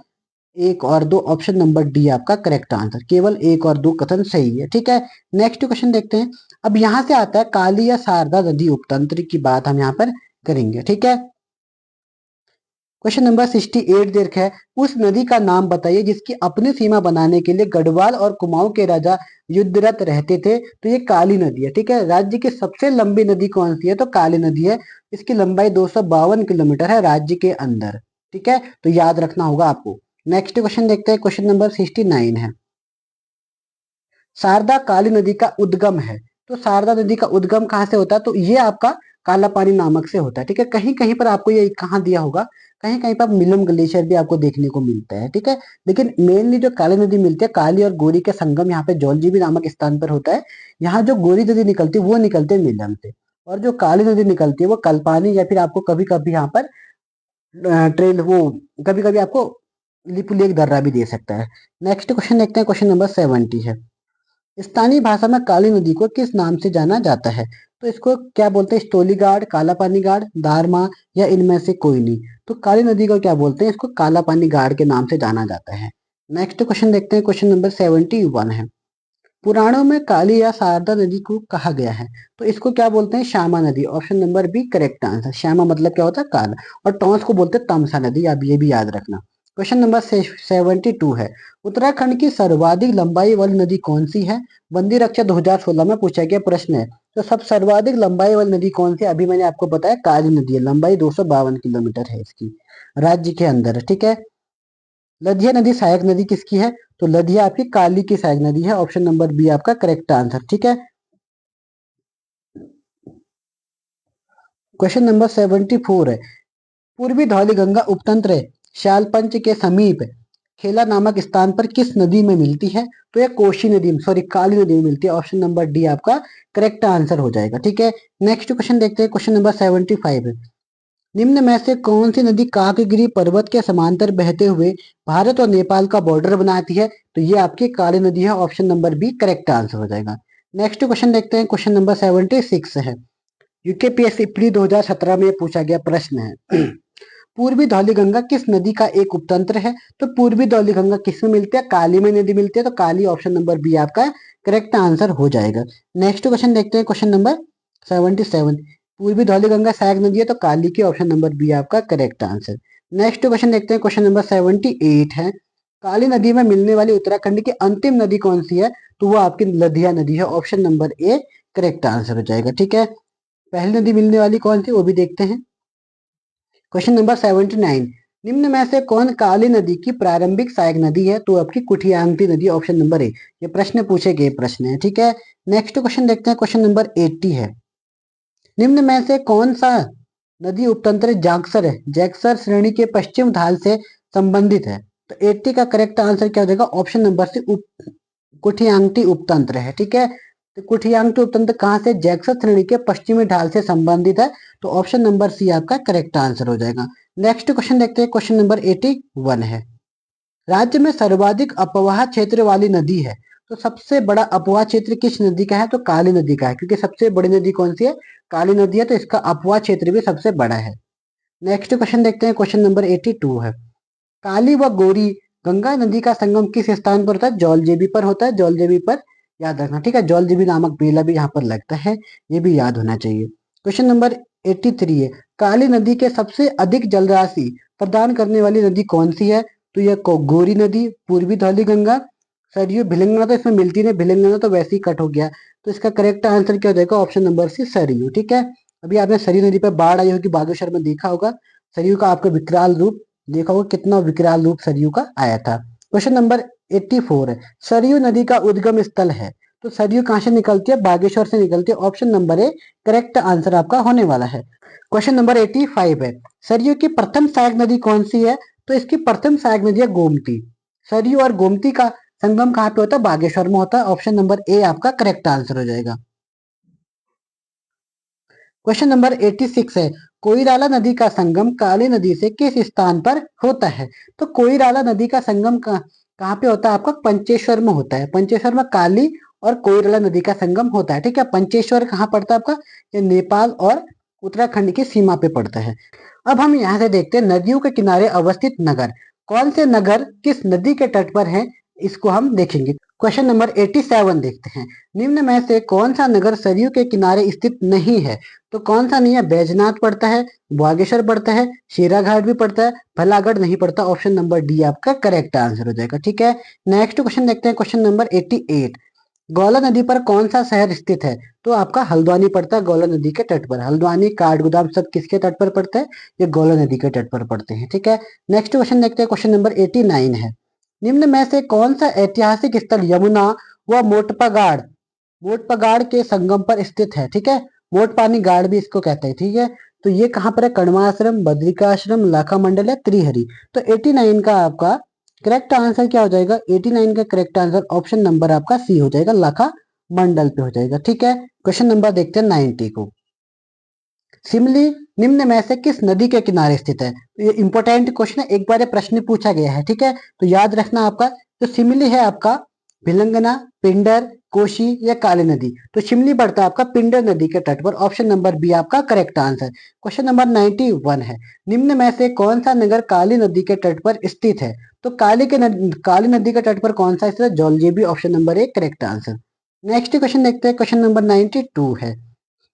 एक और दो, ऑप्शन नंबर डी आपका करेक्ट आंसर। केवल एक और दो कथन सही है। ठीक है, नेक्स्ट क्वेश्चन देखते हैं। अब यहाँ से आता है काली या शारदा नदी उपतंत्र की बात हम यहाँ पर करेंगे। ठीक है, क्वेश्चन नंबर 68 दे रखा है। उस नदी का नाम बताइए जिसकी अपनी सीमा बनाने के लिए गढ़वाल और कुमाऊं के राजा युद्धरत रहते थे। तो ये काली नदी है। ठीक है, राज्य की सबसे लंबी नदी कौन सी है? तो काली नदी है। इसकी लंबाई 252 किलोमीटर है राज्य के अंदर। ठीक है, तो याद रखना होगा आपको। नेक्स्ट क्वेश्चन देखते हैं, क्वेश्चन नंबर 69 है। शारदा काली नदी का उद्गम है। तो शारदा नदी का उद्गम कहाँ से होता है? तो ये आपका काला पानी नामक से होता है। ठीक है, कहीं कहीं पर आपको ये कहाँ दिया होगा, कहीं कहीं पर मिलम ग्लेशियर भी आपको देखने को मिलता है। ठीक है, लेकिन मेनली जो काली नदी मिलती है, काली और गोरी के संगम यहाँ पे जौलजीबी नामक स्थान पर होता है। यहाँ जो गोरी नदी निकलती है वो निकलती है मिलम से, और जो काली नदी निकलती है वो कल्पानी, या फिर आपको कभी कभी यहाँ पर ट्रेल वो कभी कभी आपको लिपुलेख दर्रा भी दे सकता है। नेक्स्ट क्वेश्चन देखते हैं, क्वेश्चन नंबर 70 है। स्थानीय भाषा में काली नदी को किस नाम से जाना जाता है? तो इसको क्या बोलते हैं? स्थोली गाड़, काला पानी गाड़, दारमा या इनमें से कोई नहीं? तो काली नदी को क्या बोलते हैं? इसको काला पानी गाड़ के नाम से जाना जाता है। नेक्स्ट क्वेश्चन देखते हैं, क्वेश्चन नंबर 71 है। पुराणों में काली या शारदा नदी को कहा गया है, तो इसको क्या बोलते हैं? श्यामा नदी। Option number B correct answer. Shyama मतलब क्या होता है? काला। और टॉन्स को बोलते हैं तमसा नदी, आप ये भी याद रखना। क्वेश्चन नंबर 72 है, उत्तराखंड की सर्वाधिक लंबाई वाली नदी कौन सी है? बंदी रक्षा 2016 में पूछा गया प्रश्न है। तो सब सर्वाधिक लंबाई वाली नदी कौन सी है? अभी मैंने आपको बताया काली नदी है, लंबाई 252 किलोमीटर है इसकी, राज्य के अंदर, ठीक है। लदिया नदी सहायक नदी किसकी है? तो लदिया आपकी काली की सहायक नदी है। ऑप्शन नंबर बी आपका करेक्ट आंसर, ठीक है। क्वेश्चन नंबर 74 है, पूर्वी धौलीगंगा उपतंत्र शालपंच के समीप खेला नामक स्थान पर किस नदी में मिलती है? तो यह कोशी नदी में, सॉरी काली नदी में मिलती है। ऑप्शन नंबर डी आपका करेक्ट आंसर हो जाएगा, ठीक है। नेक्स्ट क्वेश्चन देखते हैं, क्वेश्चन नंबर 75 है, निम्न में से कौन सी नदी काकगिरी पर्वत के समांतर बहते हुए भारत और नेपाल का बॉर्डर बनाती है? तो ये आपकी काली नदी है। Option number B correct answer हो जाएगा। नेक्स्ट क्वेश्चन देखते हैं, क्वेश्चन नंबर 76 है, यूकेपीएससी प्री 2017 में ये पूछा गया प्रश्न है। पूर्वी धौलीगंगा किस नदी का एक उपतंत्र है? तो पूर्वी धौलीगंगा किस में मिलती है? काली में नदी मिलती है, तो काली ऑप्शन नंबर बी आपका करेक्ट आंसर हो जाएगा। नेक्स्ट क्वेश्चन देखते हैं, क्वेश्चन नंबर 77, पूर्वी धौलीगंगा सहायक नदी है, तो काली की ऑप्शन नंबर बी आपका करेक्ट आंसर। नेक्स्ट क्वेश्चन देखते हैं, क्वेश्चन नंबर 78 है, काली नदी में मिलने वाली उत्तराखंड की अंतिम नदी कौन सी है? तो वो आपकी लदिया नदी है। Option number A correct answer हो जाएगा, ठीक है। पहली नदी मिलने वाली कौन सी, वो भी देखते हैं। क्वेश्चन नंबर 79, निम्न में से कौन काली नदी की प्रारंभिक सहायक नदी है? तो आपकी कुठियांगटी नदी, ऑप्शन नंबर ए। ये प्रश्न पूछे गए प्रश्न है, ठीक है। नेक्स्ट क्वेश्चन देखते हैं, क्वेश्चन नंबर 80 है, निम्न में से कौन सा नदी उपतंत्र जागसर है, जैक्सर श्रेणी के पश्चिम ढाल से संबंधित है? तो 80 का करेक्ट आंसर क्या हो जाएगा? ऑप्शन नंबर सी कुठियांगटी उपतंत्र है, ठीक है। तो कुठियांगटी उपतंत्र कहाँ से? जैक्सर श्रेणी के पश्चिमी ढाल से संबंधित है, तो ऑप्शन नंबर सी आपका करेक्ट आंसर हो जाएगा। नेक्स्ट क्वेश्चन देखते हैं, क्वेश्चन नंबर 81 है, राज्य में सर्वाधिक अपवाह क्षेत्र वाली नदी है, तो सबसे बड़ा अपवाह क्षेत्र किस नदी का है? तो काली नदी का है, क्योंकि सबसे बड़ी नदी कौन सी है? काली नदी है, तो इसका अपवाह क्षेत्र भी सबसे बड़ा है। नेक्स्ट क्वेश्चन देखते हैं, क्वेश्चन नंबर 82 है, काली व गोरी गंगा नदी का संगम किस स्थान पर होता है? जौलजेबी पर होता है, जौलजेबी पर याद रखना, ठीक है। जौलजेबी नामक मेला भी यहाँ पर लगता है, ये भी याद होना चाहिए। क्वेश्चन नंबर 83 है, काली नदी के सबसे अधिक जलराशि प्रदान करने वाली नदी कौन सी है? तो यह गोरी नदी, पूर्वी धौलीगंगा, सरयू, भिलंगना तो इसमें मिलती नहीं, भिलंगना तो वैसे ही कट हो गया, तो इसका करेक्ट आंसर क्या हो जाएगा? ऑप्शन नंबर सी सरयू, ठीक है। अभी आपने सरयू नदी पर बाढ़ आई होगी बागेश्वर में, देखा होगा सरयू का आपका विकराल रूप, देखा होगा कितना विकराल रूप सरयू का आया था। क्वेश्चन नंबर 84 है, सरयू नदी का उद्गम स्थल है, तो सरयू कहाँ से निकलती है? बागेश्वर से निकलती है। Option number A correct answer आपका होने वाला है। क्वेश्चन नंबर 85 है, सरयू की प्रथम सहायक नदी कौन सी है? तो इसकी प्रथम सहायक नदी है गोमती। सरयू और गोमती का संगम कहाँ पे होता है? बागेश्वर में होता है। ऑप्शन नंबर ए आपका करेक्ट आंसर हो जाएगा। क्वेश्चन नंबर 86 है, कोइराला नदी का संगम काली नदी से किस स्थान पर होता है? तो कोइराला नदी का संगम कहाँ पे होता है? आपका पंचेश्वर में होता है। पंचेश्वर में काली और कोइराला नदी का संगम होता है, ठीक है। पंचेश्वर कहाँ पड़ता है आपका? ये नेपाल और उत्तराखंड की सीमा पे पड़ता है। अब हम यहाँ से देखते हैं नदियों के किनारे अवस्थित नगर, कौन से नगर किस नदी के तट पर हैं, इसको हम देखेंगे। क्वेश्चन नंबर 87 देखते हैं, निम्न में से कौन सा नगर सरयू के किनारे स्थित नहीं है? तो कौन सा नहीं है? बैजनाथ पड़ता है, बागेश्वर पड़ता है, शेराघाट भी पड़ता है, भलागढ़ नहीं पड़ता। ऑप्शन नंबर डी आपका करेक्ट आंसर हो जाएगा, ठीक है। नेक्स्ट क्वेश्चन देखते हैं, क्वेश्चन नंबर 88, गौला नदी पर कौन सा शहर स्थित है? तो आपका हल्द्वानी पड़ता है गौला नदी के तट पर। हल्द्वानी, काठगोदाम सब किसके तट पर पड़ता है? ये गौला नदी के तट पर पड़ते हैं, ठीक है। नेक्स्ट क्वेश्चन देखते हैं, क्वेश्चन नंबर 89 है, निम्न में से कौन सा ऐतिहासिक स्थल यमुना व मोटपगाड़ मोटपगाड़ के संगम पर स्थित है? ठीक है, मोटपानी गाड़ भी इसको कहते हैं, ठीक है। तो ये कहाँ पर है? कण्वाश्रम, बद्रिकाश्रम, लाखा मंडल या त्रिहरी। तो 89 का आपका करेक्ट आंसर क्या हो जाएगा? 89 का करेक्ट आंसर ऑप्शन नंबर आपका सी हो जाएगा, लाखा मंडल पे हो जाएगा, ठीक है। क्वेश्चन नंबर देखते हैं 90 को, सिमली निम्न में से किस नदी के किनारे स्थित है? तो ये इंपॉर्टेंट क्वेश्चन है, एक बार ये प्रश्न पूछा गया है, ठीक है। तो याद रखना आपका, तो सिमली है आपका भिलंगना, पिंडर, कोशी या काली नदी। तो शिमली पड़ता है आपका पिंडर नदी के तट पर। ऑप्शन नंबर बी आपका करेक्ट आंसर। क्वेश्चन नंबर 91 है, निम्न में से कौन सा नगर काली नदी के तट पर स्थित है? तो काली नदी के तट पर कौन सा स्थित है? Jauljibi. Option number A correct answer. Next question देखते हैं, क्वेश्चन नंबर 92 है।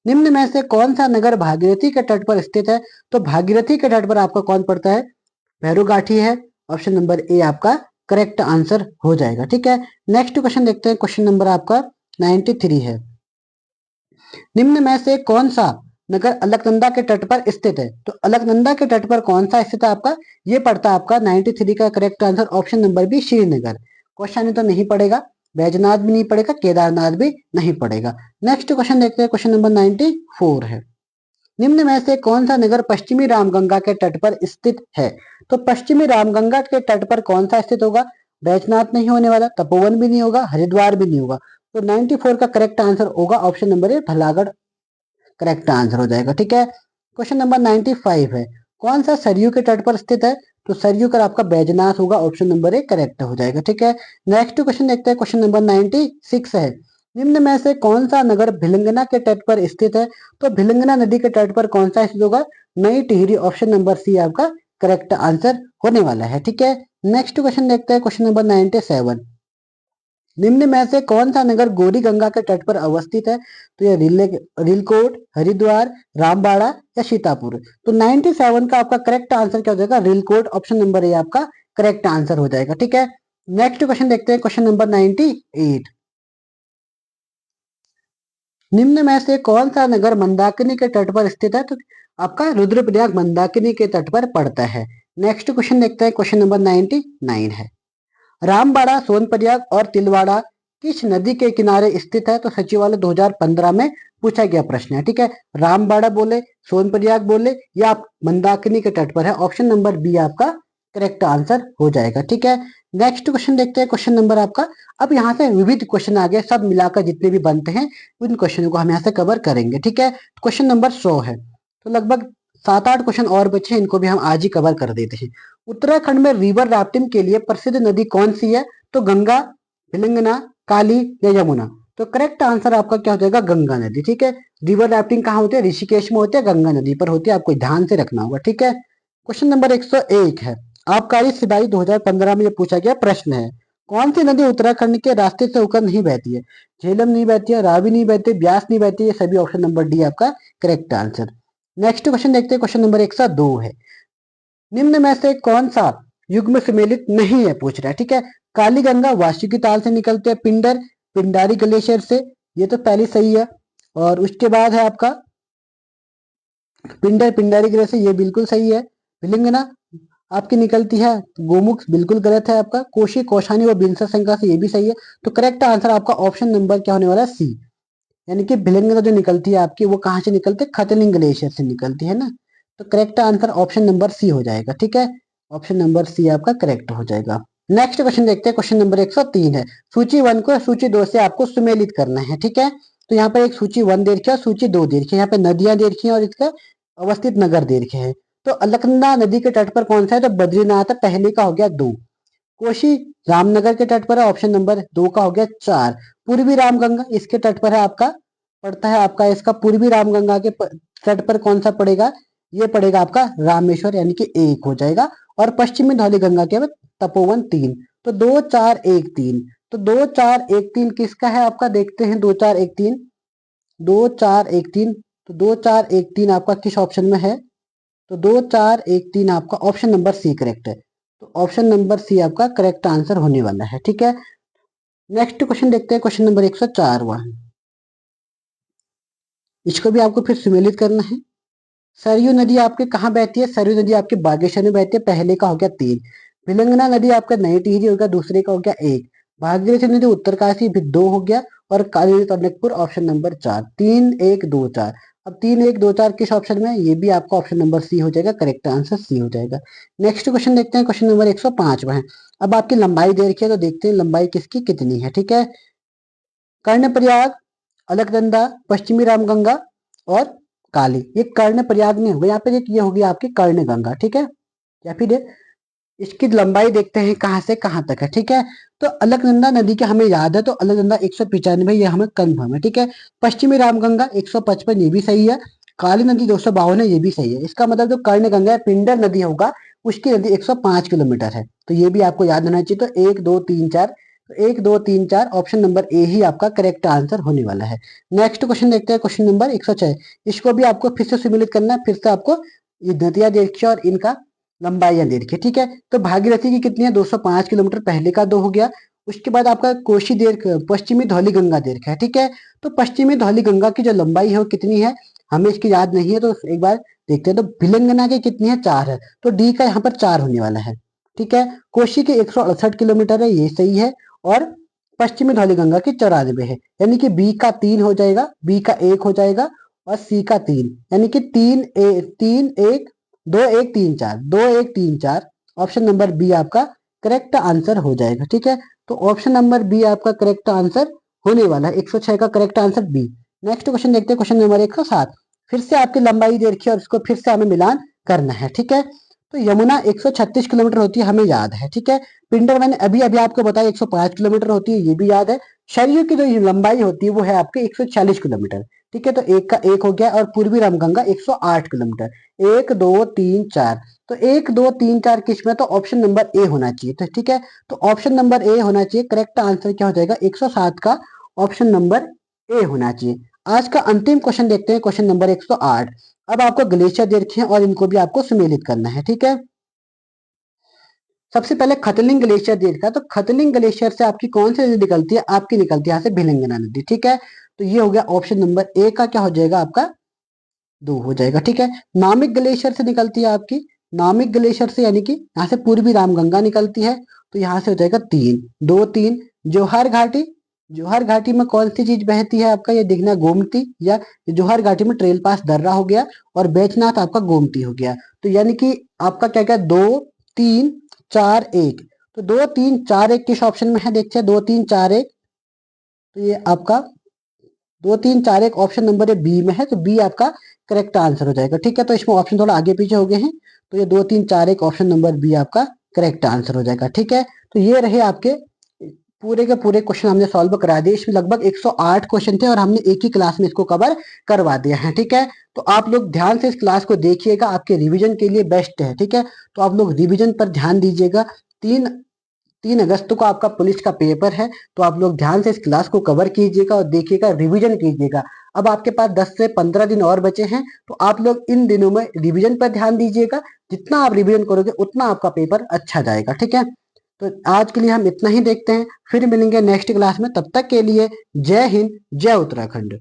निम्न में से कौन सा नगर भागीरथी के तट पर स्थित है? तो भागीरथी के तट पर आपका कौन पड़ता है? भैरोघाटी है। ऑप्शन नंबर ए आपका करेक्ट आंसर हो जाएगा। ठीक है, नेक्स्ट क्वेश्चन देखते हैं, क्वेश्चन नंबर आपका 93 है। निम्न में से कौन सा नगर अलकनंदा के तट पर स्थित है? तो अलकनंदा के तट पर कौन सा स्थित है आपका? ये पड़ता है आपका 93 का correct answer option number B Srinagar. Question तो नहीं पड़ेगा, बैजनाथ भी नहीं पड़ेगा, केदारनाथ भी नहीं पड़ेगा। नेक्स्ट क्वेश्चन देखते हैं, क्वेश्चन नंबर 94 है। निम्न में से कौन सा नगर पश्चिमी रामगंगा के तट पर स्थित है? तो पश्चिमी रामगंगा के तट पर कौन सा स्थित होगा? बैजनाथ नहीं होने वाला, तपोवन भी नहीं होगा, हरिद्वार भी नहीं होगा। तो 94 का करेक्ट आंसर होगा option number A Bhalagarh, correct answer हो जाएगा। ठीक है, क्वेश्चन नंबर 95 है। कौन सा सरयू के तट पर स्थित है? तो सरयू का आपका बैजनाथ होगा, ऑप्शन नंबर ए करेक्ट हो जाएगा। ठीक है, नेक्स्ट क्वेश्चन देखते हैं, क्वेश्चन नंबर 96 है। निम्न में से कौन सा नगर भिलंगना के तट पर स्थित है? तो भिलंगना नदी के तट पर कौन सा स्थित होगा? नई टिहरी, ऑप्शन नंबर सी आपका करेक्ट आंसर होने वाला है। ठीक है, नेक्स्ट क्वेश्चन देखते हैं, क्वेश्चन नंबर 97। निम्न में से कौन सा नगर गौरी गंगा के तट पर अवस्थित है? तो ये रिलकोट, हरिद्वार, रामबाड़ा या सीतापुर। तो 97 का आपका करेक्ट आंसर क्या हो जाएगा? रिलकोट, ऑप्शन नंबर ए आपका करेक्ट आंसर हो जाएगा। ठीक है, नेक्स्ट क्वेश्चन देखते हैं, क्वेश्चन नंबर 98। निम्न में से कौन सा नगर मंदाकिनी के तट पर स्थित है? तो आपका रुद्रप्रयाग मंदाकिनी के तट पर पड़ता है। नेक्स्ट क्वेश्चन देखते हैं, क्वेश्चन नंबर 99 है। रामबाड़ा, सोनप्रयाग और तिलवाड़ा किस नदी के किनारे स्थित है? तो सचिवालय 2015 में पूछा गया प्रश्न है। ठीक है, रामबाड़ा बोले, सोनप्रयाग बोले या आप मंदाकिनी के तट पर है, ऑप्शन नंबर बी आपका करेक्ट आंसर हो जाएगा। ठीक है, नेक्स्ट क्वेश्चन देखते हैं, क्वेश्चन नंबर आपका, अब यहाँ से विविध क्वेश्चन आ गए, सब मिलाकर जितने भी बनते हैं उन क्वेश्चनों को हम यहाँ से कवर करेंगे। ठीक है, क्वेश्चन नंबर 100 है, तो लगभग 7-8 क्वेश्चन और बचे हैं, इनको भी हम आज ही कवर कर देते हैं। उत्तराखंड में रिवर राफ्टिंग के लिए प्रसिद्ध नदी कौन सी है? तो गंगा, भिलंगना, काली या यमुना। तो करेक्ट आंसर आपका क्या हो जाएगा? गंगा नदी। ठीक है, रिवर राफ्टिंग कहाँ होती है? ऋषिकेश में होती है, गंगा नदी पर होती है, आपको ध्यान से रखना होगा। ठीक है, क्वेश्चन नंबर 101 है। आबकारी सिपाही 2015 में ये पूछा गया प्रश्न है, कौन सी नदी उत्तराखंड के रास्ते से होकर नहीं बहती है? झेलम नहीं बहती है, रावी नहीं बहती, ब्यास नहीं बहती, ये सभी ऑप्शन नंबर डी आपका करेक्ट आंसर। नेक्स्ट क्वेश्चन देखते हैं, क्वेश्चन नंबर 102 है। निम्न में से कौन सा युग्म सम्मिलित नहीं है पूछ रहा है। ठीक है, काली गंगा वासुकी ताल से निकलते हैं, पिंडर पिंडारी ग्लेशियर से, ये तो पहली सही है। और उसके बाद है आपका पिंडर पिंडारी ग्लेशियर, ये बिल्कुल सही है। भिलिंगना आपकी निकलती है गोमुख, बिल्कुल गलत है आपका। कोशी, कौशानी और बिनसा शंका से, ये भी सही है। तो करेक्ट आंसर आपका ऑप्शन नंबर क्या होने वाला है? सी, यानी कि भिलंगना जो निकलती है आपकी, वो कहाँ से निकलती है? खतलिंग ग्लेशियर से निकलती है ना। तो correct answer option number C हो जाएगा। ठीक है, ऑप्शन नंबर सी आपका करेक्ट हो जाएगा। नेक्स्ट क्वेश्चन देखते हैं, क्वेश्चन नंबर 103 है। सूची 1 को सूची 2 से आपको सुमेलित करना है। ठीक है, तो यहाँ पर एक सूची 1 दे रखी है, सूची 2 दे रखी है, यहाँ पे नदियां दे रखी है और इसका अवस्थित नगर दे रखे हैं। तो अलकनंदा नदी के तट पर कौन सा है? तो बद्रीनाथ है, पहले का हो गया 2। कोशी रामनगर के तट पर है, ऑप्शन नंबर 2 का हो गया 4। पूर्वी रामगंगा इसके तट पर है आपका, पड़ता है आपका इसका पूर्वी रामगंगा के तट पर कौन सा पड़ेगा? ये पड़ेगा आपका रामेश्वर, यानी कि 1 हो जाएगा। और पश्चिमी धौली गंगा के तपोवन 3। तो 2 4 1 3, तो 2 4 1 3 किसका है आपका? देखते हैं 2 4 1 3, 2 4 1 3, तो 2 4 1 3 आपका किस ऑप्शन में है? तो 2 4 1 3 आपका ऑप्शन नंबर सी करेक्ट है। तो ऑप्शन नंबर सी आपका करेक्ट आंसर होने वाला है। ठीक है, नेक्स्ट क्वेश्चन देखते हैं, क्वेश्चन नंबर 104 हुआ, इसको भी आपको फिर सुमेलित करना है। सरयू नदी आपके कहाँ बहती है? सरयू नदी आपके बागेश्वर में बहती है, पहले का हो गया 3। भिलंगना नदी आपका नई टिहरी हो गया, दूसरे का हो गया 1। भागीरथी नदी उत्तरकाशी भी 2 हो गया। और काली नदी टनकपुर ऑप्शन नंबर 4। 3 1 2 4, अब 3 1 2 4 किस ऑप्शन में है? ये भी आपका ऑप्शन नंबर सी हो जाएगा, करेक्ट आंसर सी हो जाएगा। नेक्स्ट क्वेश्चन देखते हैं, क्वेश्चन नंबर 105 में है। अब आपकी लंबाई दे रखी है, तो देखते हैं लंबाई किसकी कितनी है। ठीक है, कर्णप्रयाग, अलकनंदा, पश्चिमी रामगंगा और काली, ये कर्ण प्रयाग नहीं होगा यहाँ पे, ये होगी आपकी कर्ण गंगा। ठीक है, या फिर इसकी लंबाई देखते हैं कहाँ से कहाँ तक है। ठीक है, तो अलकनंदा नदी के हमें याद है, तो अलकनंदा 195, ये हमें कन्फर्म है। ठीक है, पश्चिमी रामगंगा 155, ये भी सही है। काली नदी 252 है, ये भी सही है। इसका मतलब जो कर्ण गंगा है, पिंडर नदी होगा, उसकी नदी 105 किलोमीटर है, तो ये भी आपको याद होना चाहिए। तो 1 2 3 4 तो 1 2 3 4 ऑप्शन नंबर ए ही आपका करेक्ट आंसर होने वाला है। नेक्स्ट क्वेश्चन देखते हैं, क्वेश्चन नंबर 106। इसको भी आपको फिर से सिमुलेट करना है, फिर से आपको ये नदियां दे रखी है और इनका लंबाइयां दे रखी है, ठीक है। तो भागीरथी की कितनी है, 205 किलोमीटर, पहले का 2 हो गया। उसके बाद आपका कोशी पश्चिमी धौली गंगा दे रखा है, ठीक है। तो पश्चिमी धौली गंगा की जो लंबाई है वो कितनी है, हमें इसकी याद नहीं है, तो एक बार देखते हैं। तो भिलंगना की कितनी है, 4 है, तो डी का यहाँ पर 4 होने वाला है, ठीक है। कोशी के 168 किलोमीटर है, ये सही है। और पश्चिमी धौली गंगा की 94 है, यानी कि बी का 3 हो जाएगा, बी का 1 हो जाएगा और सी का 3, यानी कि 3 1 2 1 3 4 ऑप्शन नंबर बी आपका करेक्ट आंसर हो जाएगा, ठीक है। तो ऑप्शन नंबर बी आपका करेक्ट आंसर होने वाला है, 106 का correct answer B. Next question देखते हैं, क्वेश्चन नंबर 107। फिर से आपकी लंबाई दे रखी है और इसको फिर से हमें मिलान करना है, ठीक है। तो यमुना 136 किलोमीटर होती है, हमें याद है, ठीक है। पिंडर मैंने अभी अभी आपको बताया 105 किलोमीटर होती है, ये भी याद है। शरीर की जो लंबाई होती है वो है आपके 140 किलोमीटर, ठीक है। तो एक का 1 हो गया और पूर्वी रामगंगा 108 किलोमीटर। 1 2 3 4, तो 1 2 3 4 किस में, तो ऑप्शन नंबर ए होना चाहिए, तो ठीक है। तो ऑप्शन नंबर ए होना चाहिए, करेक्ट आंसर क्या हो जाएगा, 107 का ऑप्शन नंबर ए होना चाहिए। आज का अंतिम क्वेश्चन देखते हैं, क्वेश्चन नंबर 108। अब आपको ग्लेशियर दे रखे हैं और इनको भी आपको सम्मिलित करना है, ठीक है। सबसे पहले खतलिंग ग्लेशियर दे रखा है, तो खतलिंग ग्लेशियर से आपकी कौन सी नदी निकलती है, आपकी निकलती है यहाँ से भिलंगना नदी, ठीक है। तो ये हो गया ऑप्शन नंबर ए का क्या हो जाएगा आपका 2 हो जाएगा, ठीक है। नामिक ग्लेशियर से निकलती है आपकी, नामिक ग्लेशियर से यानी कि यहाँ से पूर्वी रामगंगा निकलती है, तो यहाँ से हो जाएगा 3 2 3। जोहार घाटी, जोहार घाटी में कौन सी चीज बहती है आपका, ये दिखना गोमती, या जोहार घाटी में ट्रेल पास दर्रा हो गया और बैजनाथ आपका गोमती हो गया। तो यानी कि आपका क्या क्या 2 3 4 1, तो 2 3 4 1 किस ऑप्शन में है, देखते हैं 2 3 4 1। तो ये आपका 2 3 4 1 ऑप्शन नंबर ए बी में है, तो बी आपका करेक्ट आंसर हो जाएगा, ठीक है। तो इसमें ऑप्शन थोड़ा आगे पीछे हो गए हैं, तो ये 2 3 4 1 ऑप्शन नंबर बी आपका करेक्ट आंसर हो जाएगा, ठीक है। तो ये रहे आपके पूरे के पूरे क्वेश्चन हमने सॉल्व करा दिए। इसमें लगभग 108 क्वेश्चन थे और हमने एक ही क्लास में इसको कवर करवा दिया है, ठीक है। तो आप लोग ध्यान से इस क्लास को देखिएगा, आपके रिवीजन के लिए बेस्ट है, ठीक है। तो आप लोग रिवीजन पर ध्यान दीजिएगा। 3 अगस्त को आपका पुलिस का पेपर है, तो आप लोग ध्यान से इस क्लास को कवर कीजिएगा और देखिएगा, रिवीजन कीजिएगा। अब आपके पास 10 से 15 दिन और बचे हैं, तो आप लोग इन दिनों में रिवीजन पर ध्यान दीजिएगा। जितना आप रिवीजन करोगे उतना आपका पेपर अच्छा जाएगा, ठीक है। तो आज के लिए हम इतना ही देखते हैं, फिर मिलेंगे नेक्स्ट क्लास में। तब तक के लिए जय हिंद, जय उत्तराखंड।